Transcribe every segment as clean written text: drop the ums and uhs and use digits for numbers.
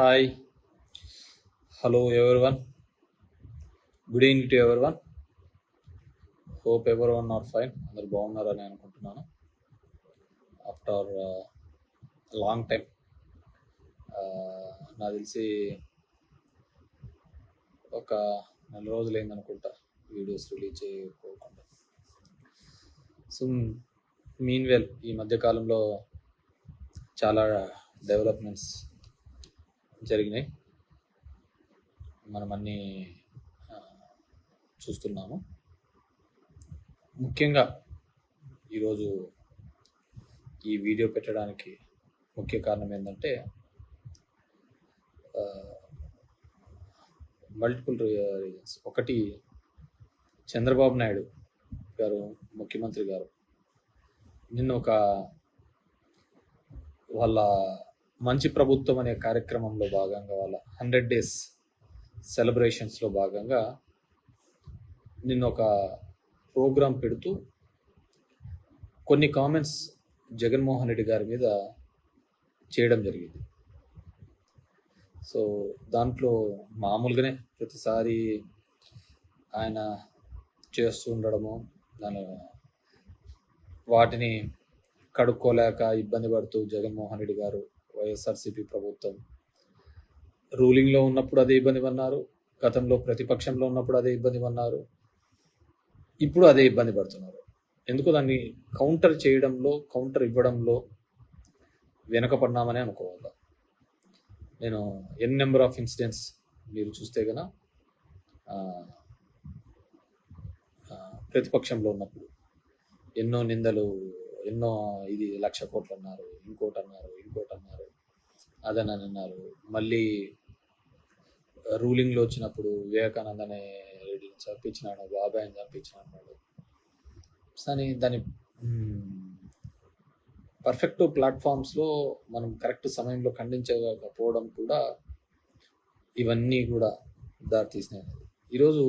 Hi, hello everyone. Good evening to everyone. Hope everyone are fine. అందరు బాగున్నారని అనుకుంటున్నాను. After long time నాకు తెలిసి ఒక నెల రోజులు అయిందనుకుంటా వీడియోస్ రిలీజ్ చేయకోకుండా. సో మీన్వెల్ ఈ మధ్యకాలంలో చాలా డెవలప్మెంట్స్ జరిగినాయి. మనం అన్నీ చూస్తున్నాము. ముఖ్యంగా ఈరోజు ఈ వీడియో పెట్టడానికి ముఖ్య కారణం ఏంటంటే మల్టిపుల్ రీజన్స్. ఒకటి, చంద్రబాబు నాయుడు గారు ముఖ్యమంత్రి గారు నిన్న ఒక వాళ్ళ మంచి ప్రభుత్వం అనే కార్యక్రమంలో భాగంగా వాళ్ళ 100 days సెలబ్రేషన్స్లో భాగంగా నిన్న ఒక ప్రోగ్రాం పెడుతూ కొన్ని కామెంట్స్ జగన్మోహన్ రెడ్డి గారి మీద చేయడం జరిగింది. సో దాంట్లో మామూలుగానే ప్రతిసారి ఆయన చేస్తూ ఉండడము, దాని వాటిని కడుక్కోలేక ఇబ్బంది పడుతూ జగన్మోహన్ రెడ్డి గారు, వైఎస్ఆర్సీపీ ప్రభుత్వం రూలింగ్లో ఉన్నప్పుడు అదే ఇబ్బంది పడినారు, గతంలో ప్రతిపక్షంలో ఉన్నప్పుడు అదే ఇబ్బంది పడినారు, ఇప్పుడు అదే ఇబ్బంది పడుతున్నారు. ఎందుకు దాన్ని కౌంటర్ చేయడంలో, కౌంటర్ ఇవ్వడంలో వెనకపడినామని అనుకోవాలి. నేను నెంబర్ ఆఫ్ ఇన్సిడెంట్స్ మీరు చూస్తే కనుక ప్రతిపక్షంలో ఉన్నప్పుడు ఎన్నో నిందలు, ఎన్నో ఇది 1,00,000 కోట్లు అన్నారు, ఇంకోటి అన్నారు, అదని అన్నారు. మళ్ళీ రూలింగ్లో వచ్చినప్పుడు వివేకానంద అనే రెడ్డిని చంపించినాడు, బాబాయిని చంపించినాడు. కానీ దాని పర్ఫెక్ట్ ప్లాట్ఫామ్స్లో మనం కరెక్ట్ సమయంలో ఖండించకపోవడం కూడా ఇవన్నీ కూడా దారితీసినాయి. ఈరోజు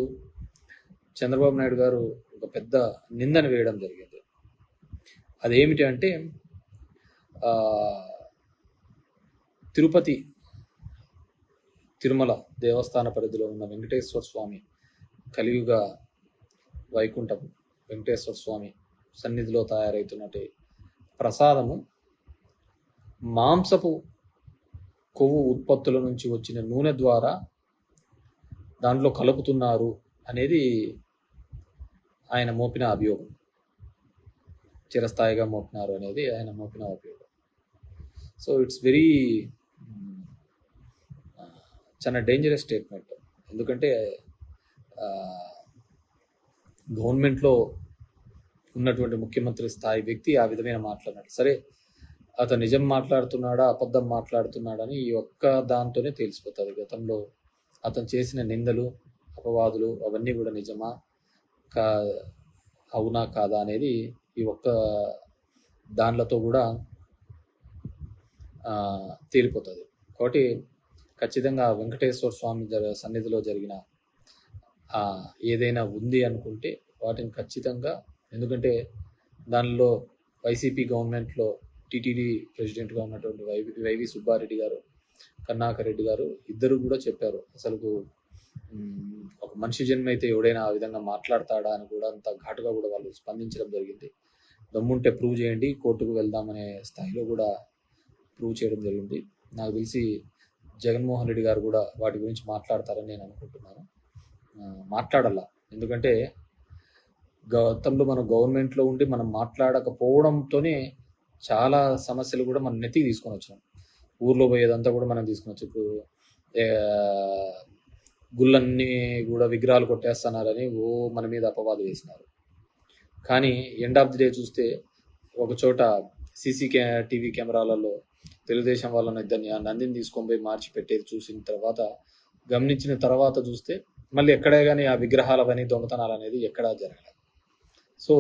చంద్రబాబు నాయుడు గారు ఒక పెద్ద నిందను వేయడం జరిగింది. అదేమిటి అంటే తిరుమల దేవస్థాన పరిధిలో ఉన్న వెంకటేశ్వర స్వామి కలియుగ వైకుంఠం వెంకటేశ్వర స్వామి సన్నిధిలో తయారవుతున్నట్టు ప్రసాదము మాంసపు కొవ్వు ఉత్పత్తుల నుంచి వచ్చిన నూనె ద్వారా దాంట్లో కలుపుతున్నారు అనేది ఆయన మోపిన అభియోగం. చిరస్థాయిగా మోపినారు అనేది ఆయన మోపిన అభియోగం. సో ఇట్స్ వెరీ చాలా డేంజరస్ స్టేట్మెంట్. ఎందుకంటే గవర్నమెంట్లో ఉన్నటువంటి ముఖ్యమంత్రి స్థాయి వ్యక్తి ఆ విధమైన మాట్లాడినాడు. సరే, అతను నిజం మాట్లాడుతున్నాడా, అబద్ధం మాట్లాడుతున్నాడని ఈ ఒక్క దాంతోనే తెలిసిపోతుంది. గతంలో అతను చేసిన నిందలు, అపవాదులు అవన్నీ కూడా నిజమా అవునా కాదా అనేది ఈ ఒక్క దానిలతో కూడా తేలిపోతుంది. కాబట్టి ఖచ్చితంగా వెంకటేశ్వర స్వామి సన్నిధిలో జరిగిన ఏదైనా ఉంది అనుకుంటే వాటిని ఖచ్చితంగా, ఎందుకంటే దానిలో వైసీపీ గవర్నమెంట్లో టీటీడీ ప్రెసిడెంట్గా ఉన్నటువంటి వైవి సుబ్బారెడ్డి గారు, కరుణాకర్ రెడ్డి గారు ఇద్దరు కూడా చెప్పారు, అసలు ఒక మనిషి జన్మ అయితే ఎవడైనా ఆ విధంగా మాట్లాడతాడా అని కూడా అంత ఘాటుగా కూడా వాళ్ళు స్పందించడం జరిగింది. దమ్ముంటే ప్రూవ్ చేయండి, కోర్టుకు వెళ్దామనే స్థాయిలో కూడా ప్రూవ్ చేయడం జరిగింది. నాకు తెలిసి జగన్మోహన్ రెడ్డి గారు కూడా వాటి గురించి మాట్లాడతారని నేను అనుకుంటున్నాను. మాట్లాడాల, ఎందుకంటే గతంలో మనం గవర్నమెంట్లో ఉండి మనం మాట్లాడకపోవడంతోనే చాలా సమస్యలు కూడా మనం నెత్తికి తీసుకొని వచ్చాం. ఊర్లో పోయేదంతా కూడా మనం తీసుకొని వచ్చి, ఇప్పుడు గుళ్ళన్నీ కూడా విగ్రహాలు కొట్టేస్తున్నారని మన మీద అపవాదు వేసినారు. కానీ ఎండ్ ఆఫ్ ది డే చూస్తే ఒక చోట టీవీ కెమెరాలలో తెలుగుదేశం వాళ్ళని ఇద్దరిని నందిని తీసుకొని పోయి మార్చి పెట్టేది చూసిన తర్వాత, గమనించిన తర్వాత చూస్తే మళ్ళీ ఎక్కడే కానీ ఆ విగ్రహాలు అవన్నీ దొంగతనాలు అనేది ఎక్కడా జరగలేదు. సో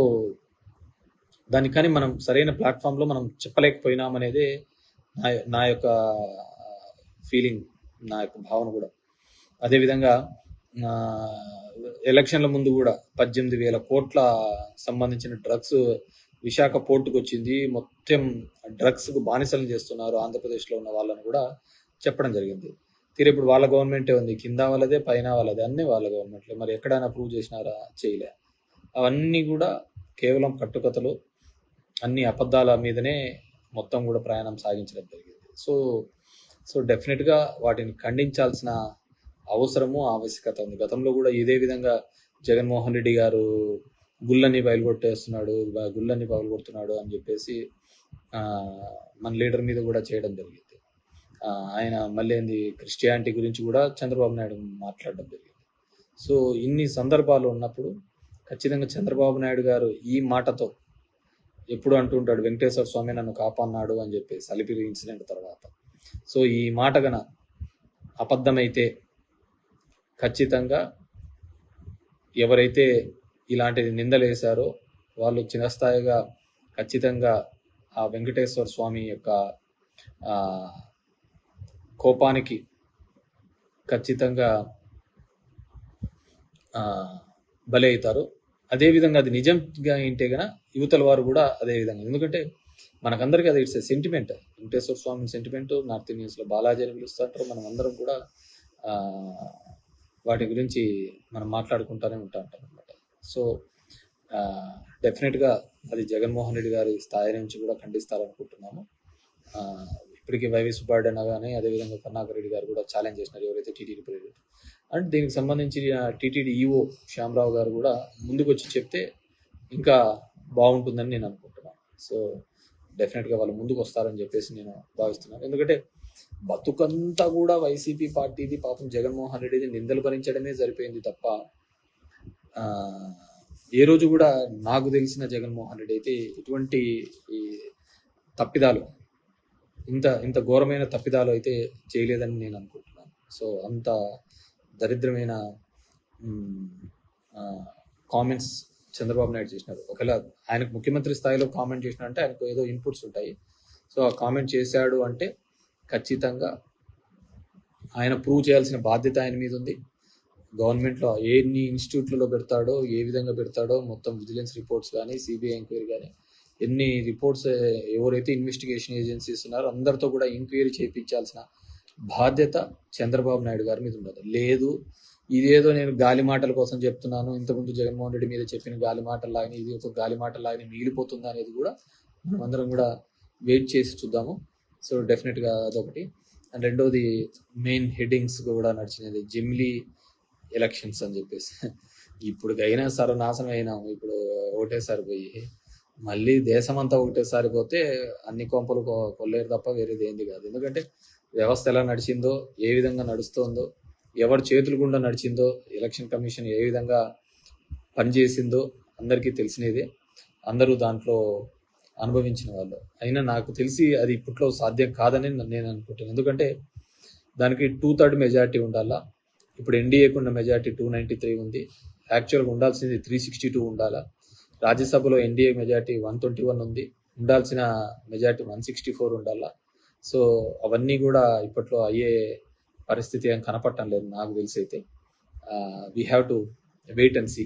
దానికని మనం సరైన ప్లాట్ఫామ్లో మనం చెప్పలేకపోయినామనేదే నా యొక్క ఫీలింగ్, నా యొక్క భావన కూడా. అదేవిధంగా ఎలక్షన్ల ముందు కూడా 18,000 కోట్ల సంబంధించిన డ్రగ్స్ విశాఖ పోర్టుకు వచ్చింది. మొత్తం డ్రగ్స్కు బానిసలు చేస్తున్నారు ఆంధ్రప్రదేశ్లో ఉన్న వాళ్ళని కూడా చెప్పడం జరిగింది. తీరా ఇప్పుడు వాళ్ళ గవర్నమెంటే ఉంది, కింద వాళ్ళదే పైన వాళ్ళదే, అన్నీ వాళ్ళ గవర్నమెంట్లే. మరి ఎక్కడైనా ప్రూవ్ చేసినారా? చేయలే. అవన్నీ కూడా కేవలం కట్టుకథలు, అన్ని అబద్ధాల మీదనే మొత్తం కూడా ప్రయాణం సాగించడం జరిగింది. సో సో డెఫినెట్గా వాటిని ఖండించాల్సిన అవసరము ఆవశ్యకత ఉంది. గతంలో కూడా ఇదే విధంగా జగన్మోహన్ రెడ్డి గారు గుళ్ళని పగలగొడుతున్నాడు అని చెప్పేసి మన లీడర్ మీద కూడా చేయడం జరిగింది. ఆయన మళ్ళీ క్రిస్టియానిటీ గురించి కూడా చంద్రబాబు నాయుడు మాట్లాడడం జరిగింది. సో ఇన్ని సందర్భాలు ఉన్నప్పుడు ఖచ్చితంగా చంద్రబాబు నాయుడు గారు ఈ మాటతో ఎప్పుడు అంటుంటాడు, వెంకటేశ్వర స్వామి నన్ను కాపాడినాడు అని చెప్పేసి అలిపిరి ఇన్సిడెంట్ తర్వాత. సో ఈ మాట గన అబద్ధమైతే ఖచ్చితంగా ఎవరైతే ఇలాంటి నిందలు వేశారో వాళ్ళు చిరస్థాయిగా ఖచ్చితంగా ఆ వెంకటేశ్వర స్వామి యొక్క కోపానికి ఖచ్చితంగా బలి అవుతారు. అదేవిధంగా అది నిజంగా ఏంటే గన యువతల వారు కూడా అదేవిధంగా, ఎందుకంటే మనకందరికీ అది it's sentiment, Venkateshwara Swami sentiment. North ఇండియన్స్లో బాలాజీ అని పిలుస్తుంటారు. మనం అందరం కూడా వాటి గురించి మనం మాట్లాడుకుంటూనే ఉంటాం అనమాట. సో డెఫినెట్గా అది జగన్మోహన్ రెడ్డి గారి స్థాయి నుంచి కూడా ఖండిస్తారనుకుంటున్నాము. ఇప్పటికీ వైవి సుబ్బారెడ్డి అన్న కానీ అదేవిధంగా కరుణాకర్ రెడ్డి గారు కూడా ఛాలెంజ్ చేసినారు, ఎవరైతే టీటీడీ ప్రెసిడెంట్. అండ్ దీనికి సంబంధించి టీటీడీ ఈఓ శ్యామరావు గారు కూడా ముందుకు వచ్చి చెప్తే ఇంకా బాగుంటుందని నేను అనుకుంటున్నాను. సో డెఫినెట్గా వాళ్ళు ముందుకు వస్తారని చెప్పేసి నేను భావిస్తున్నాను. ఎందుకంటే బతుకంతా కూడా వైసీపీ పార్టీది, పాపం జగన్మోహన్ రెడ్డిది నిందలు భరించడమే సరిపోయింది తప్ప ఏ రోజు కూడా నాకు తెలిసిన జగన్మోహన్ రెడ్డి అయితే ఇటువంటి తప్పిదాలు, ఇంత ఘోరమైన తప్పిదాలు అయితే చేయలేదని నేను అనుకుంటున్నాను. సో అంత దరిద్రమైన కామెంట్స్ చంద్రబాబు నాయుడు చేసినారు. ఒకవేళ ఆయనకు ముఖ్యమంత్రి స్థాయిలో కామెంట్ చేసినారంటే ఆయనకు ఏదో ఇన్పుట్స్ ఉంటాయి. సో ఆ కామెంట్ చేశాడు అంటే ఖచ్చితంగా ఆయన ప్రూవ్ చేయాల్సిన బాధ్యత ఆయన మీద ఉంది. గవర్నమెంట్లో ఎన్ని ఇన్స్టిట్యూట్లలో పెడతాడో, ఏ విధంగా పెడతాడో, మొత్తం విజిలెన్స్ రిపోర్ట్స్ కానీ, సిబిఐ ఎంక్వైరీ కానీ, ఎన్ని రిపోర్ట్స్ ఎవరైతే ఇన్వెస్టిగేషన్ ఏజెన్సీస్ ఉన్నారో అందరితో కూడా ఎంక్వైరీ చేయించాల్సిన బాధ్యత చంద్రబాబు నాయుడు గారి మీద ఉండదు. లేదు ఇదేదో నేను గాలి మాటల కోసం చెప్తున్నాను, ఇంతకుముందు జగన్మోహన్ రెడ్డి మీద చెప్పిన గాలి మాటల్లాగానే ఇది ఒక గాలి మాటల్లాగానే మిగిలిపోతుంది అనేది కూడా మనం అందరం కూడా వెయిట్ చేసి చూద్దాము. సో డెఫినెట్గా అదొకటి. అండ్ రెండోది మెయిన్ హెడ్డింగ్స్ కూడా నడిచినది జమిలీ ఎలక్షన్స్ అని చెప్పేసి. ఇప్పుడుకైనా సర్వనాశనం అయినాము. ఇప్పుడు ఒకటేసారి పోయి మళ్ళీ దేశమంతా ఒకటేసారి పోతే అన్ని కొంపలు కొల్లేరు తప్ప వేరేది ఏంది కాదు. ఎందుకంటే వ్యవస్థ ఎలా నడిచిందో, ఏ విధంగా నడుస్తుందో, ఎవరి చేతుల గుండా నడిచిందో, ఎలక్షన్ కమిషన్ ఏ విధంగా పనిచేసిందో అందరికీ తెలిసినదే. అందరూ దాంట్లో అనుభవించిన వాళ్ళు. అయినా నాకు తెలిసి అది ఇప్పట్లో సాధ్యం కాదని నేను అనుకుంటున్నాను. ఎందుకంటే దానికి 2/3 మెజారిటీ ఉండాలా. ఇప్పుడు ఎన్డీఏకు ఉన్న మెజారిటీ 293 ఉంది. యాక్చువల్గా ఉండాల్సింది 362 ఉండాలా. రాజ్యసభలో ఎన్డీఏ మెజారిటీ 121 ఉంది. ఉండాల్సిన మెజారిటీ 164 ఉండాలా. సో అవన్నీ కూడా ఇప్పట్లో అయ్యే పరిస్థితి ఏం కనపడటం లేదు నాకు తెలిసి అయితే. We have to wait and see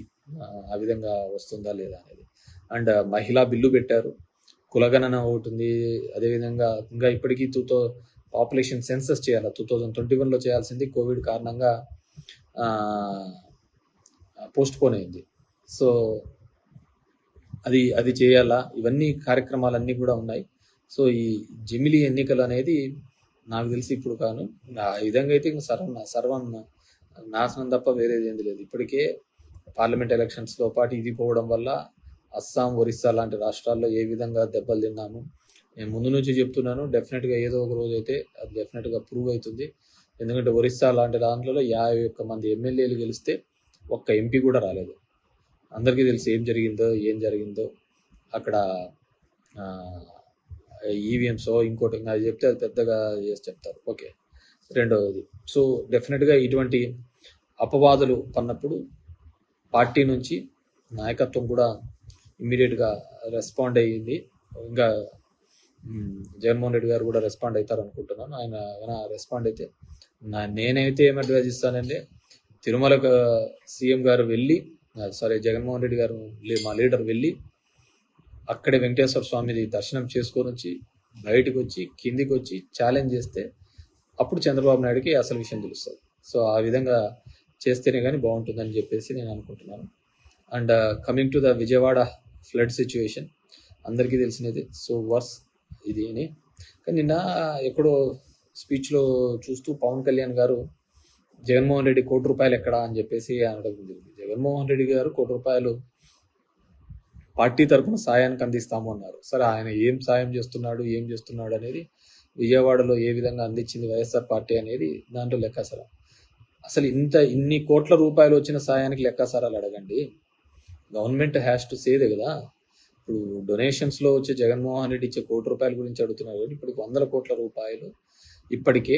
ఆ విధంగా వస్తుందా లేదా అనేది. అండ్ మహిళా బిల్లు పెట్టారు, కులగణన ఒకటి ఉంది. అదేవిధంగా ఇంకా ఇప్పటికీ పాపులేషన్ సెన్సస్ చేయాలి, 2021లో చేయాల్సింది కోవిడ్ కారణంగా పోస్ట్ పోన్ అయింది. సో అది చేయాలా. ఇవన్నీ కార్యక్రమాలన్నీ కూడా ఉన్నాయి. సో ఈ జమిలీ ఎన్నికలు అనేది నాకు తెలిసి ఇప్పుడు కాను ఆ విధంగా అయితే సర్వం నాశనం తప్ప వేరేది ఏంది లేదు. ఇప్పటికే పార్లమెంట్ ఎలక్షన్స్తో పాటు ఇది పోవడం వల్ల అస్సాం, ఒరిస్సా లాంటి రాష్ట్రాల్లో ఏ విధంగా దెబ్బలు తిన్నాము. నేను ముందు నుంచి చెప్తున్నాను, డెఫినెట్గా ఏదో ఒక రోజు అయితే అది డెఫినెట్గా ప్రూవ్ అవుతుంది. ఎందుకంటే ఒరిస్సా లాంటి దాంట్లో 51 మంది ఎమ్మెల్యేలు గెలిస్తే ఒక్క ఎంపీ కూడా రాలేదు. అందరికీ తెలిసి ఏం జరిగిందో అక్కడ. ఈవీఎంస్ ఇంకోటి అది చెప్తే అది పెద్దగా చేసి చెప్తారు. ఓకే. రెండవది, సో డెఫినెట్గా ఇటువంటి అపవాదులు పన్నప్పుడు పార్టీ నుంచి నాయకత్వం కూడా ఇమ్మీడియట్గా రెస్పాండ్ అయ్యింది. ఇంకా జగన్మోహన్ రెడ్డి గారు కూడా రెస్పాండ్ అవుతారు అనుకుంటున్నాను. ఆయన రెస్పాండ్ అయితే నేనైతే ఏం అడ్వైజ్ ఇస్తానంటే, తిరుమలకు సీఎం గారు వెళ్ళి జగన్మోహన్ రెడ్డి గారు మా లీడర్ వెళ్ళి అక్కడే వెంకటేశ్వర స్వామిది దర్శనం చేసుకొని వచ్చి బయటకు వచ్చి కిందికి వచ్చి ఛాలెంజ్ చేస్తే అప్పుడు చంద్రబాబు నాయుడుకి అసలు విషయం తెలుస్తుంది. సో ఆ విధంగా చేస్తేనే కానీ బాగుంటుందని చెప్పేసి నేను అనుకుంటున్నాను. And coming to the Vijayawada flood situation, అందరికీ తెలిసినది. సో వర్స్ ఇది అని, కానీ నిన్న ఎక్కడో స్పీచ్లో చూస్తూ పవన్ కళ్యాణ్ గారు జగన్మోహన్ రెడ్డి ₹1,00,00,000 ఎక్కడా అని చెప్పేసి అనడం జరిగింది. జగన్మోహన్ రెడ్డి గారు ₹1,00,00,000 పార్టీ తరఫున సాయానికి అందిస్తాము అన్నారు. సరే, ఆయన ఏం సాయం చేస్తున్నాడు, ఏం చేస్తున్నాడు అనేది, విజయవాడలో ఏ విధంగా అందించింది వైఎస్ఆర్ పార్టీ అనేది దాంట్లో లెక్కాసారా. అసలు ఇన్ని కోట్ల రూపాయలు వచ్చిన సాయానికి లెక్కాసారాలు అడగండి. గవర్నమెంట్ హ్యాస్ టు సేదే కదా. ఇప్పుడు డొనేషన్స్లో వచ్చే జగన్మోహన్ రెడ్డి ఇచ్చే ₹1,00,00,000 గురించి అడుగుతున్నారు. ఇప్పుడు 100 కోట్ల రూపాయలు ఇప్పటికే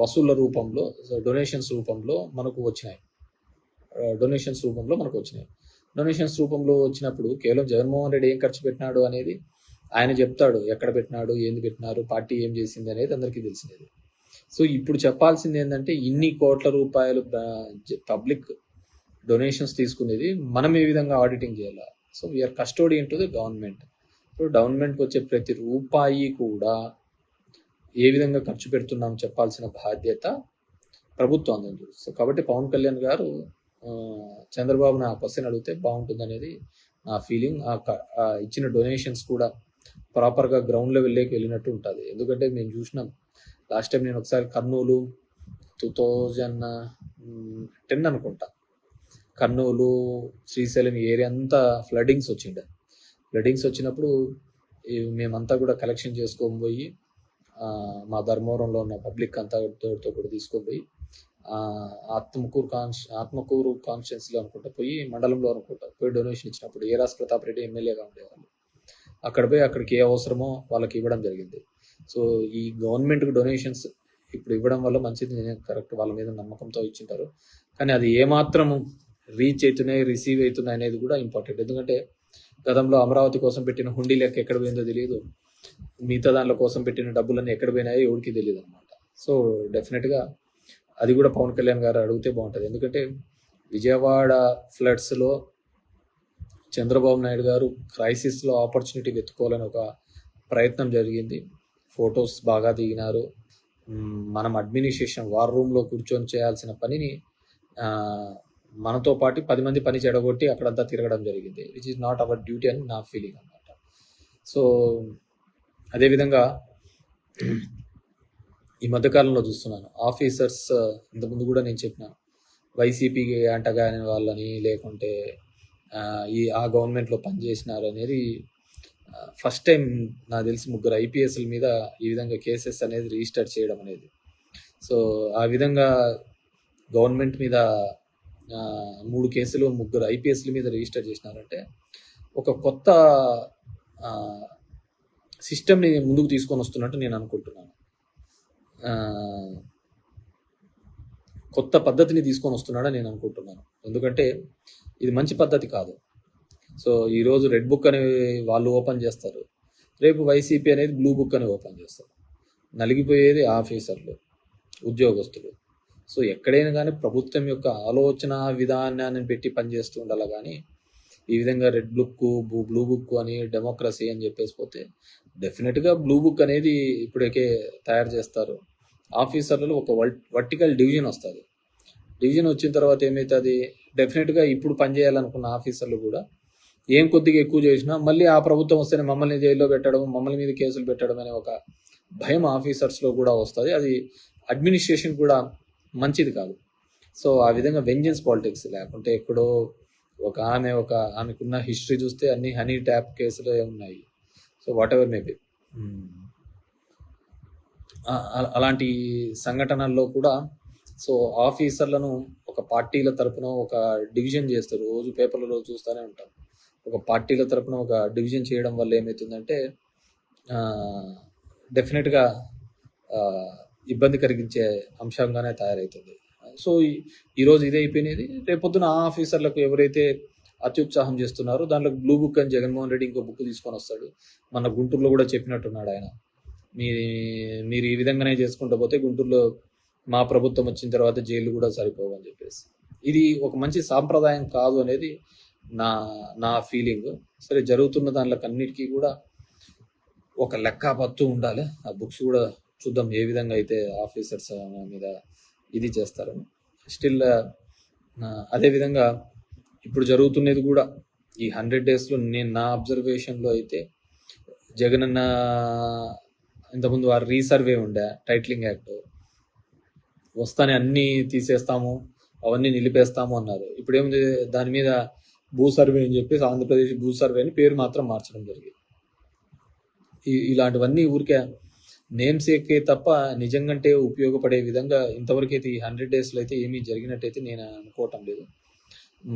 వసూళ్ల రూపంలో, డొనేషన్స్ రూపంలో మనకు వచ్చినాయి. డొనేషన్స్ రూపంలో వచ్చినప్పుడు కేవలం జగన్మోహన్ రెడ్డి ఏం ఖర్చు పెట్టినాడు అనేది ఆయన చెప్తాడు. ఎక్కడ పెట్టినాడు, ఏంది పెట్టినారు, పార్టీ ఏం చేసింది అనేది అందరికీ తెలిసినది. సో ఇప్పుడు చెప్పాల్సింది ఏంటంటే, ఇన్ని కోట్ల రూపాయలు పబ్లిక్ డొనేషన్స్ తీసుకునేది మనం ఏ విధంగా ఆడిటింగ్ చేయాలి. So we are custodian to the government. So గవర్నమెంట్కి వచ్చే ప్రతి రూపాయి కూడా ఏ విధంగా ఖర్చు పెడుతున్నాం చెప్పాల్సిన బాధ్యత ప్రభుత్వం ఉంది. సో కాబట్టి పవన్ కళ్యాణ్ గారు చంద్రబాబుని ఆ క్వశ్చన్ అడిగితే బాగుంటుంది అనేది నా ఫీలింగ్. ఇచ్చిన డొనేషన్స్ కూడా ప్రాపర్గా గ్రౌండ్ లెవెల్లోకి వెళ్ళినట్టు ఉంటుంది. ఎందుకంటే మేము చూసినాం లాస్ట్ టైం, నేను ఒకసారి కర్నూలు 2010 అనుకుంటా, కర్నూలు శ్రీశైలం ఏరియా అంతా ఫ్లడ్డింగ్స్ వచ్చినప్పుడు మేమంతా కూడా కలెక్షన్ చేసుకొని పోయి మా ధర్మవరంలో ఉన్న పబ్లిక్ అంతా తోడుతో కూడా తీసుకొని పోయి ఆత్మకూరు కాన్స్టిట్యున్సీలో అనుకుంటా పోయి, మండలంలో అనుకుంటా పోయి డొనేషన్ ఇచ్చినప్పుడు ఏరాస్ ప్రతాప్ రెడ్డి ఎమ్మెల్యేగా ఉండేవాళ్ళు. అక్కడికి ఏ అవసరమో వాళ్ళకి ఇవ్వడం జరిగింది. సో ఈ గవర్నమెంట్కి డొనేషన్స్ ఇప్పుడు ఇవ్వడం వల్ల మంచిది, కరెక్ట్, వాళ్ళ మీద నమ్మకంతో ఇచ్చింటారు. కానీ అది ఏమాత్రం రీచ్ అవుతున్నాయి, రిసీవ్ అవుతున్నాయి అనేది కూడా ఇంపార్టెంట్. ఎందుకంటే గతంలో అమరావతి కోసం పెట్టిన హుండీ లెక్క ఎక్కడ పోయిందో తెలియదు, మిగతా దాంట్లో కోసం పెట్టిన డబ్బులన్నీ ఎక్కడ పోయినాయో ఎవరికి తెలియదు అనమాట. సో డెఫినెట్గా అది కూడా పవన్ కళ్యాణ్ గారు అడిగితే బాగుంటుంది. ఎందుకంటే విజయవాడ ఫ్లడ్స్లో చంద్రబాబు నాయుడు గారు క్రైసిస్లో ఆపర్చునిటీ వెతుక్కోవాలని ఒక ప్రయత్నం జరిగింది. ఫొటోస్ బాగా దిగినారు. మనం అడ్మినిస్ట్రేషన్ వార్ రూమ్లో కూర్చొని చేయాల్సిన పనిని మనతో పాటు 10 మంది పని చెడగొట్టి అక్కడంతా తిరగడం జరిగింది, which is not our duty అని నా ఫీలింగ్ అనమాట. సో అదేవిధంగా ఈ మధ్యకాలంలో చూస్తున్నాను ఆఫీసర్స్, ఇంతకుముందు కూడా నేను చెప్పినాను, వైసీపీకి అంటగాని వాళ్ళని లేకుంటే ఆ గవర్నమెంట్లో పనిచేసినారు అనేది ఫస్ట్ టైం నాకు తెలిసి 3 IPSల మీద ఈ విధంగా కేసెస్ అనేది రిజిస్టర్ చేయడం అనేది. సో ఆ విధంగా గవర్నమెంట్ మీద 3 కేసులు 3 IPSల మీద రిజిస్టర్ చేసినారంటే ఒక కొత్త సిస్టమ్ని ముందుకు తీసుకొని వస్తున్నట్టు నేను అనుకుంటున్నాను. కొత్త పద్ధతిని తీసుకొని వస్తున్నాడని నేను అనుకుంటున్నాను. ఎందుకంటే ఇది మంచి పద్ధతి కాదు. సో ఈరోజు రెడ్ బుక్ అని వాళ్ళు ఓపెన్ చేస్తారు, రేపు వైసీపీ అనేది బ్లూ బుక్ అని ఓపెన్ చేస్తారు. నలిగిపోయేది ఆఫీసర్లు, ఉద్యోగస్తులు. సో ఎక్కడైనా కానీ ప్రభుత్వం యొక్క ఆలోచన విధానాన్ని పెట్టి పనిచేస్తూ ఉండాలి. కానీ ఈ విధంగా రెడ్ బుక్, బ్లూ బుక్ అని, డెమోక్రసీ అని చెప్పేసి పోతే డెఫినెట్గా బ్లూ బుక్ అనేది ఇప్పటికే తయారు చేస్తారు. ఆఫీసర్లలో ఒక వర్టికల్ డివిజన్ వస్తుంది. డివిజన్ వచ్చిన తర్వాత ఏమవుతుంది, డెఫినెట్గా ఇప్పుడు పనిచేయాలనుకున్న ఆఫీసర్లు కూడా ఏం కొద్దిగా ఎక్కువ చేసినా మళ్ళీ ఆ ప్రభుత్వం వస్తేనే మమ్మల్ని జైల్లో పెట్టడం, మమ్మల్ని మీద కేసులు పెట్టడం అనే ఒక భయం ఆఫీసర్స్లో కూడా వస్తుంది. అది అడ్మినిస్ట్రేషన్ కూడా మంచిది కాదు. సో ఆ విధంగా వెంజెన్స్ పాలిటిక్స్, లేకుంటే ఎక్కడో ఆమెకున్న హిస్టరీ చూస్తే అన్ని హనీ ట్యాప్ కేసులు ఉన్నాయి. సో వాట్ ఎవర్ మేబీ, అలాంటి సంఘటనల్లో కూడా సో ఆఫీసర్లను ఒక పార్టీల తరపున ఒక డివిజన్ చేస్తారు. రోజు పేపర్లలో చూస్తూనే ఉంటాం. ఒక పార్టీల తరపున ఒక డివిజన్ చేయడం వల్ల ఏమవుతుందంటే డెఫినెట్గా ఇబ్బంది కలిగించే అంశంగానే తయారవుతుంది. సో ఈరోజు ఇదే అయిపోయినది, రేపొద్దున ఆ ఆఫీసర్లకు ఎవరైతే అత్యుత్సాహం చేస్తున్నారో దాంట్లో బ్లూ బుక్ అని జగన్మోహన్ రెడ్డి ఇంకో బుక్ తీసుకొని వస్తాడు. మన గుంటూరులో కూడా చెప్పినట్టున్నాడు ఆయన, మీరు ఈ విధంగానే చేసుకుంటూ పోతే గుంటూరులో మా ప్రభుత్వం వచ్చిన తర్వాత జైలు కూడా సరిపోవు అని చెప్పేసి. ఇది ఒక మంచి సాంప్రదాయం కాదు అనేది నా ఫీలింగ్. సరే, జరుగుతున్న దాంట్లోకి అన్నిటికీ కూడా ఒక లెక్క పత్తు ఉండాలి. ఆ బుక్స్ కూడా చూద్దాం ఏ విధంగా అయితే ఆఫీసర్స్ మీద ఇది చేస్తారని. స్టిల్ అదేవిధంగా ఇప్పుడు జరుగుతున్నది కూడా ఈ 100 డేస్లో నేను నా అబ్జర్వేషన్లో అయితే జగనన్న ఇంతకుముందు వారు రీసర్వే ఉండే టైటిలింగ్ యాక్ట్ వస్తానే అన్నీ తీసేస్తాము అవన్నీ నిలిపేస్తాము అన్నారు. ఇప్పుడు ఏముంది దాని మీద భూ సర్వే అని చెప్పేసి ఆంధ్రప్రదేశ్ భూ సర్వే అని పేరు మాత్రం మార్చడం జరిగింది. ఇలాంటివన్నీ ఊరికే నేమ్స్ ఎక్కే తప్ప నిజంగా ఉపయోగపడే విధంగా ఇంతవరకు అయితే ఈ 100 డేస్లో అయితే ఏమీ జరిగినట్టయితే నేను అనుకోవటం లేదు.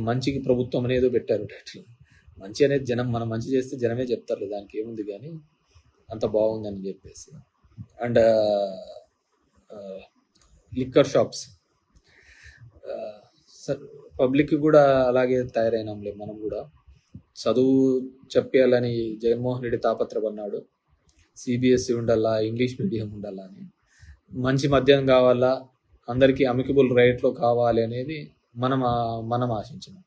మంచికి ప్రభుత్వం అనేదో పెట్టారు టైటిల్. మంచి అనేది జనం, మనం మంచి చేస్తే జనమే చెప్తారు, దానికి ఏముంది కానీ అంత బాగుందని చెప్పేసి. అండ్ లిక్కర్ షాప్స్ పబ్లిక్ కూడా అలాగే తయారైనాంలే. మనం కూడా చదువు చెప్పేయాలని జగన్మోహన్ రెడ్డి తాపత్రపడినాడు. సిబిఎస్ఈ ఉండాలా, ఇంగ్లీష్ మీడియం ఉండాలా అని. మంచి మద్యం కావాలా, అందరికీ అమికబుల్ రేట్లో కావాలి అనేది మనం ఆశించినాం.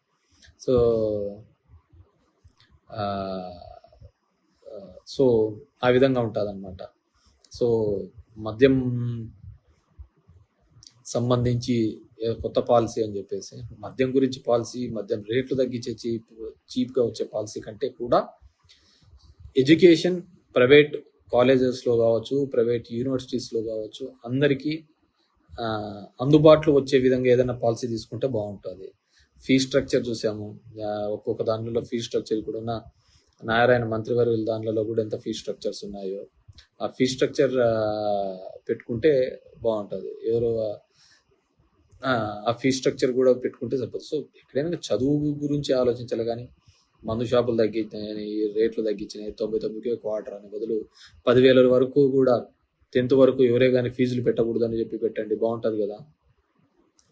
సో ఆ విధంగా ఉంటుంది అన్నమాట. సో మద్యం సంబంధించి కొత్త పాలసీ అని చెప్పేసి, మద్యం గురించి పాలసీ, మద్యం రేట్లు తగ్గించే చీప్గా వచ్చే పాలసీ కంటే కూడా ఎడ్యుకేషన్ ప్రైవేట్ కాలేజెస్లో కావచ్చు, ప్రైవేట్ యూనివర్సిటీస్లో కావచ్చు, అందరికీ అందుబాటులో వచ్చే విధంగా ఏదైనా పాలసీ తీసుకుంటే బాగుంటుంది. ఫీ స్ట్రక్చర్ చూసాము, ఒక్కొక్క దానిలో ఫీ స్ట్రక్చర్ కూడా ఉన్న నారాయణ మంత్రివర్యుల దానిలో కూడా ఎంత ఫీ స్ట్రక్చర్స్ ఉన్నాయో ఆ ఫీ స్ట్రక్చర్ పెట్టుకుంటే బాగుంటుంది. ఎవరో ఆ ఫీ స్ట్రక్చర్ కూడా పెట్టుకుంటే సరిపోతుంది. సో ఎక్కడైనా చదువు గురించి ఆలోచించాలి కానీ మందు షాపులు తగ్గించినాయని, రేట్లు తగ్గించినాయి, 99కే క్వార్టర్ అని బదులు 10,000 వరకు కూడా 10th వరకు ఎవరే కానీ ఫీజులు పెట్టకూడదు అని చెప్పి పెట్టండి, బాగుంటుంది కదా.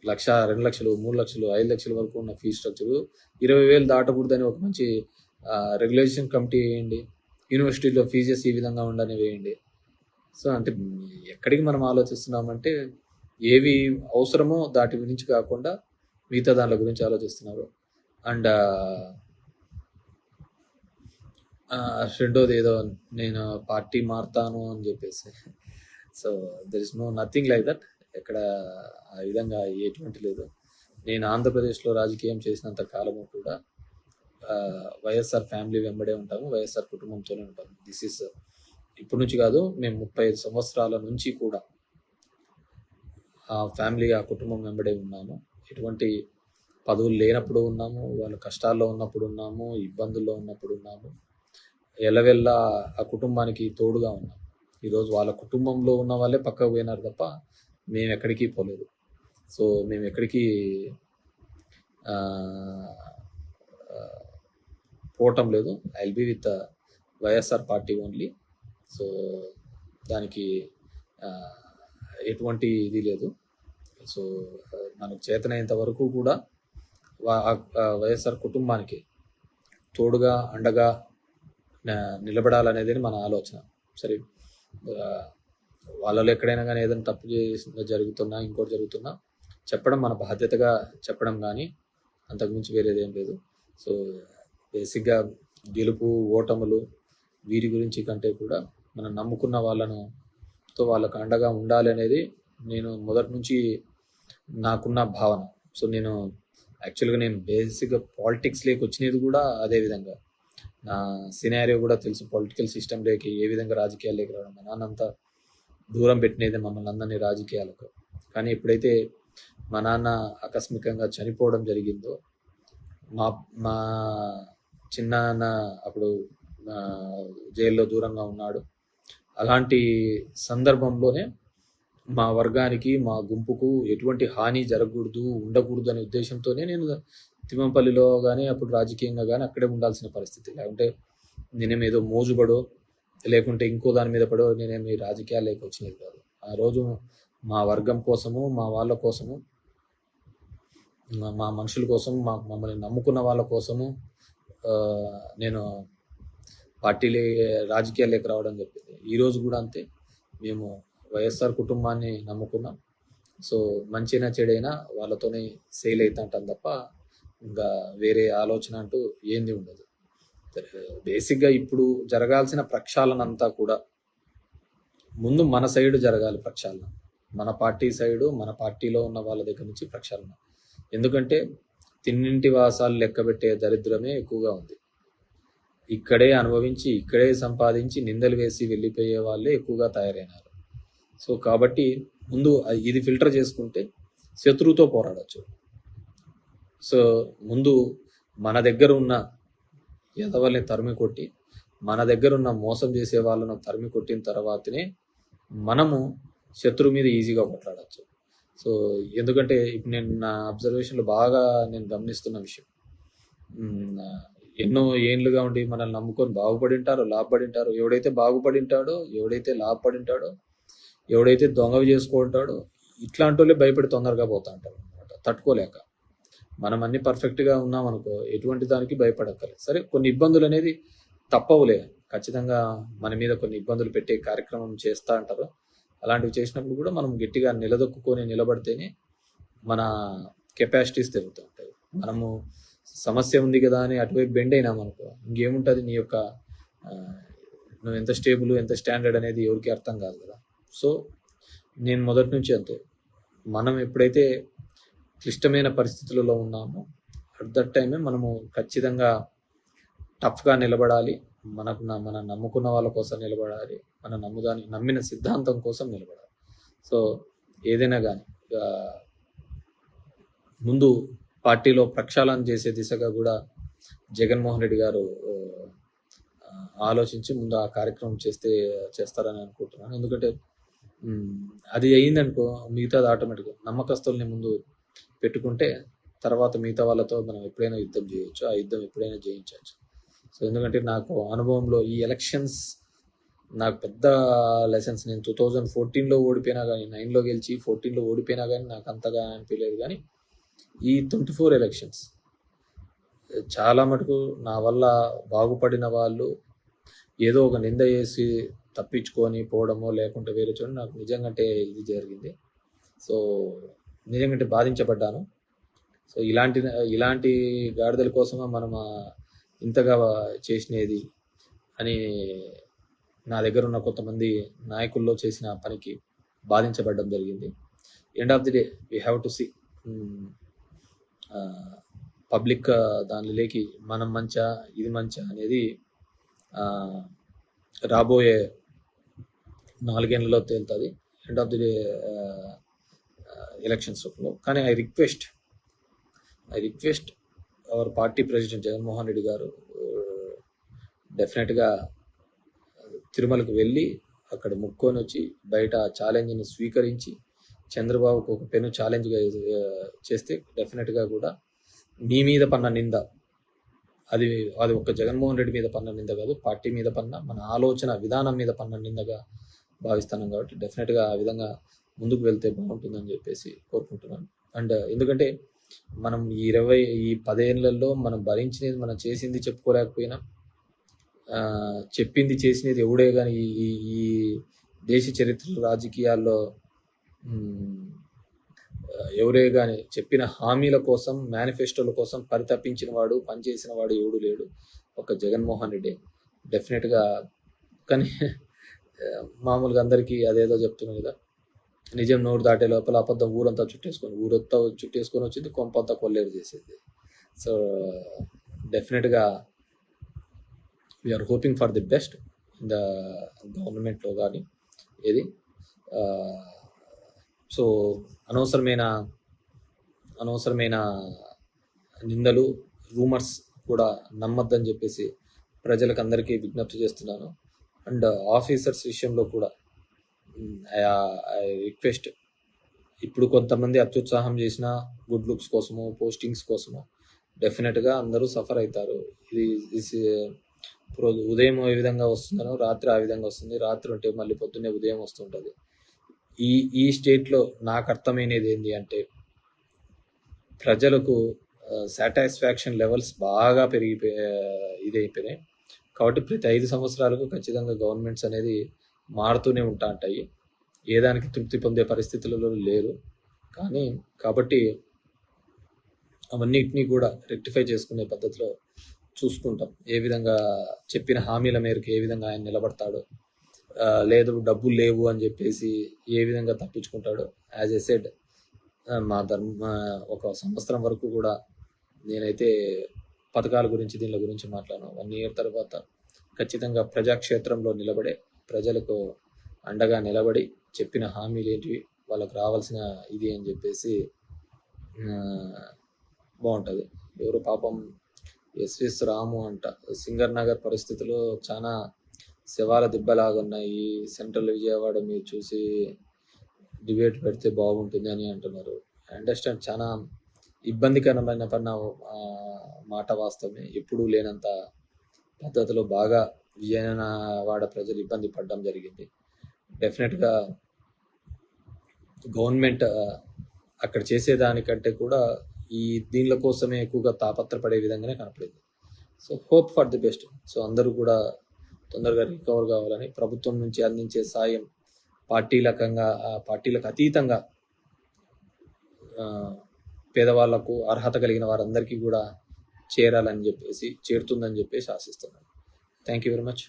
1,00,000, 2,00,000, 3,00,000, 5,00,000 వరకు ఉన్న ఫీ స్ట్రక్చరు 20,000 దాటకూడదని ఒక మంచి రెగ్యులేషన్ కమిటీ వేయండి. యూనివర్సిటీలో ఫీజెస్ ఈ విధంగా ఉండని వేయండి. సో అంటే ఎక్కడికి మనం ఆలోచిస్తున్నామంటే ఏవి అవసరమో దాటి గురించి కాకుండా మిగతా దానిల గురించి ఆలోచిస్తున్నారు. అండ్ రెండోది ఏదో నేను పార్టీ మారుతాను అని చెప్పేసి, so there is nothing like that. ఎక్కడ ఆ విధంగా ఎటువంటి లేదు. నేను ఆంధ్రప్రదేశ్లో రాజకీయం చేసినంత కాలము కూడా వైఎస్ఆర్ ఫ్యామిలీ వెంబడే ఉంటాము, వైఎస్ఆర్ కుటుంబంతోనే ఉంటాము. దిస్ ఈస్ ఇప్పటి నుంచి కాదు, మేము 35 సంవత్సరాల నుంచి కూడా ఆ ఫ్యామిలీ, ఆ కుటుంబం వెంబడే ఉన్నాము. ఎటువంటి పదవులు లేనప్పుడు ఉన్నాము, వాళ్ళు కష్టాల్లో ఉన్నప్పుడు ఉన్నాము, ఇబ్బందుల్లో ఉన్నప్పుడు ఉన్నాము. ఎల్లవెల్లా ఆ కుటుంబానికి తోడుగా ఉన్నాం. ఈరోజు వాళ్ళ కుటుంబంలో ఉన్న వాళ్ళే పక్కకు పోయినారు తప్ప మేము ఎక్కడికి పోలేదు. సో మేము ఎక్కడికి పోవటం లేదు. I will be with YSR party only. So దానికి ఎటువంటి ఇది లేదు. సో మనకు చేతనైనంత వరకు కూడా వైఎస్ఆర్ కుటుంబానికి తోడుగా అండగా నిలబడాలనేది మన ఆలోచన. సరే, వాళ్ళలో ఎక్కడైనా కానీ ఏదైనా తప్పు జరుగుతున్నా, ఇంకోటి జరుగుతున్నా చెప్పడం మన బాధ్యతగా చెప్పడం, కానీ అంతకుమించి వేరేది ఏం లేదు. సో బేసిక్గా గెలుపు ఓటములు వీరి గురించి కంటే కూడా మనం నమ్ముకున్న వాళ్ళకు అండగా ఉండాలి అనేది నేను మొదటి నుంచి నాకున్న భావన. సో నేను యాక్చువల్గా బేసిక్గా పాలిటిక్స్లోకి వచ్చినది కూడా అదే విధంగా. నా సినారియో కూడా తెలుసు, పొలిటికల్ సిస్టంలోకి ఏ విధంగా రాజకీయాల్లోకి రావడం. మా నాన్న అంతా దూరం పెట్టినది మమ్మల్ని అందరినీ రాజకీయాలకు. కానీ ఎప్పుడైతే మా నాన్న ఆకస్మికంగా చనిపోవడం జరిగిందో, మా చిన్నాన్న అప్పుడు జైల్లో దూరంగా ఉన్నాడు. అలాంటి సందర్భంలోనే మా వర్గానికి, మా గుంపుకు ఎటువంటి హాని జరగకూడదు, ఉండకూడదు అనే ఉద్దేశంతోనే నేను తిమ్మంపల్లిలో కానీ అప్పుడు రాజకీయంగా కానీ అక్కడే ఉండాల్సిన పరిస్థితి. లేకుంటే నేనేమేదో మోజుపడో లేకుంటే ఇంకో దాని మీద పడో నేనేమి రాజకీయాల్లోకి వచ్చినది కాదు. ఆ రోజు మా వర్గం కోసము, మా వాళ్ళ కోసము, మా మనుషుల కోసం, మమ్మల్ని నమ్ముకున్న వాళ్ళ కోసము నేను రాజకీయాల్లోకి రావడం చెప్పింది. ఈరోజు కూడా అంతే. మేము వైఎస్ఆర్ కుటుంబాన్ని నమ్ముకున్నాం. సో మంచినా చెడైనా వాళ్ళతోనే సేల్ అవుతుంటాం తప్ప ఇంకా వేరే ఆలోచన అంటూ ఏంది ఉండదు. బేసిక్గా ఇప్పుడు జరగాల్సిన ప్రక్షాళన అంతా కూడా ముందు మన సైడు జరగాలి ప్రక్షాళన, మన పార్టీ సైడు, మన పార్టీలో ఉన్న వాళ్ళ దగ్గర నుంచి ప్రక్షాళన. ఎందుకంటే తిన్నింటి వాసాలు లెక్కబెట్టే దరిద్రమే ఎక్కువగా ఉంది. ఇక్కడే అనుభవించి ఇక్కడే సంపాదించి నిందలు వేసి వెళ్ళిపోయే వాళ్ళే ఎక్కువగా తయారైనారు. సో కాబట్టి ముందు ఇది ఫిల్టర్ చేసుకుంటే శత్రువుతో పోరాడచ్చు. సో ముందు మన దగ్గర ఉన్న ఎదవల్ని తరిమి కొట్టి, మన దగ్గర ఉన్న మోసం చేసే వాళ్ళను తరిమి కొట్టిన తర్వాతనే మనము శత్రువు మీద ఈజీగా కొట్లాడచ్చు. సో ఎందుకంటే ఇప్పుడు నేను నా అబ్జర్వేషన్లో బాగా నేను గమనిస్తున్న విషయం, ఎన్నో ఏండ్లుగా ఉండి మనల్ని నమ్ముకొని బాగుపడింటారో లాభపడింటారో, ఎవడైతే బాగుపడింటాడో, ఎవడైతే లాభపడింటాడో, ఎవడైతే దొంగవి చేసుకుంటాడో, ఇట్లాంటి వాళ్ళే భయపడి తొందరగా పోతా ఉంటారు అనమాట, తట్టుకోలేక. మనం అన్ని పర్ఫెక్ట్గా ఉన్నాం అనుకో, ఎటువంటి దానికి భయపడక్కర్లేదు. సరే కొన్ని ఇబ్బందులు అనేది తప్పవులే, ఖచ్చితంగా మన మీద కొన్ని ఇబ్బందులు పెట్టే కార్యక్రమం చేస్తూ అంటారు. అలాంటివి చేసినప్పుడు కూడా మనం గట్టిగా నిలదొక్కుని నిలబడితేనే మన కెపాసిటీస్ పెరుగుతూ ఉంటాయి. మనము సమస్య ఉంది కదా అని అటువైపు బెండ్ అయినామనుకో, ఇంకేముంటుంది, నీ యొక్క నువ్వు ఎంత స్టేబుల్ ఎంత స్టాండర్డ్ అనేది ఎవరికి అర్థం కాదు కదా. సో నేను మొదటి నుంచి అంతే, మనం ఎప్పుడైతే క్లిష్టమైన పరిస్థితులలో ఉన్నామో అట్ దట్ టైమే మనము ఖచ్చితంగా టఫ్గా నిలబడాలి, మన నమ్ముకున్న వాళ్ళ కోసం నిలబడాలి, మన నమ్మిన సిద్ధాంతం కోసం నిలబడాలి. సో ఏదైనా కానీ ముందు పార్టీలో ప్రక్షాళన చేసే దిశగా కూడా జగన్మోహన్ రెడ్డి గారు ఆలోచించి ముందు ఆ కార్యక్రమం చేస్తారని అనుకుంటున్నాను. ఎందుకంటే అది అయ్యిందనుకో మిగతాది ఆటోమేటిక్గా నమ్మకస్తుల్ని ముందు పెట్టుకుంటే తర్వాత మిగతా వాళ్ళతో మనం ఎప్పుడైనా యుద్ధం చేయొచ్చు, ఆ యుద్ధం ఎప్పుడైనా జయించవచ్చు. సో ఎందుకంటే నాకు అనుభవంలో ఈ ఎలక్షన్స్ నాకు పెద్ద లెసన్స్. నేను 2014లో ఓడిపోయినా కానీ, 9లో గెలిచి 14లో ఓడిపోయినా కానీ నాకు అంతగా అనిపించలేదు. కానీ ఈ 24 ఎలక్షన్స్ చాలా మటుకు నా వల్ల బాగుపడిన వాళ్ళు ఏదో ఒక నింద చేసి తప్పించుకొని పోవడమో లేకుంటే వేరే చోట నాకు నిజంగా ఇది జరిగింది. సో నిజంగా బాధించబడ్డాను. సో ఇలాంటి గాడిదల కోసమే మనం ఇంతగా చేసినది అని నా దగ్గర ఉన్న కొంతమంది నాయకుల్లో చేసిన పనికి బాధించబడడం జరిగింది. End of the day we have to see public దానిలోకి మనం మంచా ఇది మంచా అనేది రాబోయే 4 ఏళ్లలో తేలుతుంది ఎండ్ ఆఫ్ ది డే ఎలక్షన్స్లో. కానీ I request our party president Jaganmohan Reddy గారు డెఫినెట్గా తిరుమలకు వెళ్ళి అక్కడ ముక్కొని వచ్చి బయట ఛాలెంజ్ని స్వీకరించి చంద్రబాబుకు ఒక పెను ఛాలెంజ్గా చేస్తే డెఫినెట్గా కూడా మీ మీద పన్న నింద అది ఒక జగన్మోహన్ రెడ్డి మీద పన్న నింద కాదు, పార్టీ మీద పన్న, మన ఆలోచన విధానం మీద పన్న నిందగా భావిస్తున్నాం. కాబట్టి డెఫినెట్గా ఆ విధంగా ముందుకు వెళ్తే బాగుంటుందని చెప్పేసి కోరుకుంటున్నాను. అండ్ ఎందుకంటే మనం ఈ 10 ఏళ్లలో మనం భరించినది, మనం చేసింది చెప్పుకోలేకపోయినా, చెప్పింది చేసినది ఎవడే కానీ ఈ దేశ చరిత్రలో రాజకీయాల్లో ఎవరే కానీ చెప్పిన హామీల కోసం, మేనిఫెస్టోల కోసం పరితపించిన వాడు, పనిచేసిన వాడు ఎవడు లేడు, ఒక జగన్మోహన్ రెడ్డి డెఫినెట్గా. కానీ మామూలుగా అందరికీ అదేదో చెప్తున్నాం కదా, నిజం నోరు దాటే లోపల అబద్ధం ఊరంతా చుట్టేసుకొని వచ్చింది, కొంపంతా కొల్లేరు చేసేది. సో డెఫినెట్గా we are hoping for the best in the గవర్నమెంట్లో కానీ ఏది. సో అనవసరమైన నిందలు, రూమర్స్ కూడా నమ్మద్దని చెప్పేసి ప్రజలకు అందరికీ విజ్ఞప్తి చేస్తున్నాను. అండ్ ఆఫీసర్స్ విషయంలో కూడా ఐ రిక్వెస్ట్, ఇప్పుడు కొంతమంది అత్యుత్సాహం చేసిన గుడ్ లుక్స్ కోసమో పోస్టింగ్స్ కోసమో డెఫినెట్గా అందరూ సఫర్ అవుతారు. ఇది ఉదయం ఏ విధంగా వస్తుందనో రాత్రి ఆ విధంగా వస్తుంది, రాత్రి ఉంటే మళ్ళీ పొద్దున్నే ఉదయం వస్తుంటుంది. ఈ స్టేట్లో నాకు అర్థమైనది ఏంటి అంటే, ప్రజలకు సాటిస్ఫాక్షన్ లెవెల్స్ బాగా ఇదైపోయినాయి. కాబట్టి ప్రతి 5 సంవత్సరాలకు ఖచ్చితంగా గవర్నమెంట్స్ అనేది మారుతూనే ఉంటాయి. ఏదానికి తృప్తి పొందే పరిస్థితులలో లేరు. కాబట్టి అవన్నిటినీ కూడా రెక్టిఫై చేసుకునే పద్ధతిలో చూసుకుంటాం. ఏ విధంగా చెప్పిన హామీల మేరకు ఏ విధంగా ఆయన నిలబడతాడో, లేదు డబ్బులు లేవు అని చెప్పేసి ఏ విధంగా తప్పించుకుంటాడో, యాజ్ ఎ సెడ్ మా ఒక సంవత్సరం వరకు కూడా నేనైతే పథకాల గురించి దీనిల గురించి మాట్లాడాను. 1 year తర్వాత ఖచ్చితంగా ప్రజాక్షేత్రంలో నిలబడే, ప్రజలకు అండగా నిలబడి చెప్పిన హామీలు ఏంటివి, వాళ్ళకు రావాల్సిన ఇది అని చెప్పేసి బాగుంటుంది. ఎవరు పాపం ఎస్విఎస్ రాము అంట, సింగర్ నగర్ పరిస్థితులు చాలా శవాల దిబ్బలాగా ఉన్నాయి, సెంట్రల్ విజయవాడ మీరు చూసి డిబేట్ పెడితే బాగుంటుంది అని అంటున్నారు. అండర్స్టాండ్, చాలా ఇబ్బందికరమైన మాట వాస్తవమే. ఎప్పుడూ లేనంత పద్ధతిలో బాగా విజయవాడ ప్రజలు ఇబ్బంది పడడం జరిగింది. డెఫినెట్గా గవర్నమెంట్ అక్కడ చేసేదానికంటే కూడా ఈ దీనిల కోసమే ఎక్కువగా తాపత్రపడే విధంగానే కనపడింది. So hope for the best. So అందరూ కూడా తొందరగా రికవర్ కావాలని, ప్రభుత్వం నుంచి అందించే సాయం పార్టీలకు అతీతంగా పేదవాళ్లకు, అర్హత కలిగిన వారందరికీ కూడా చేరుతుందని చెప్పేసి ఆశిస్తున్నాను. Thank you very much.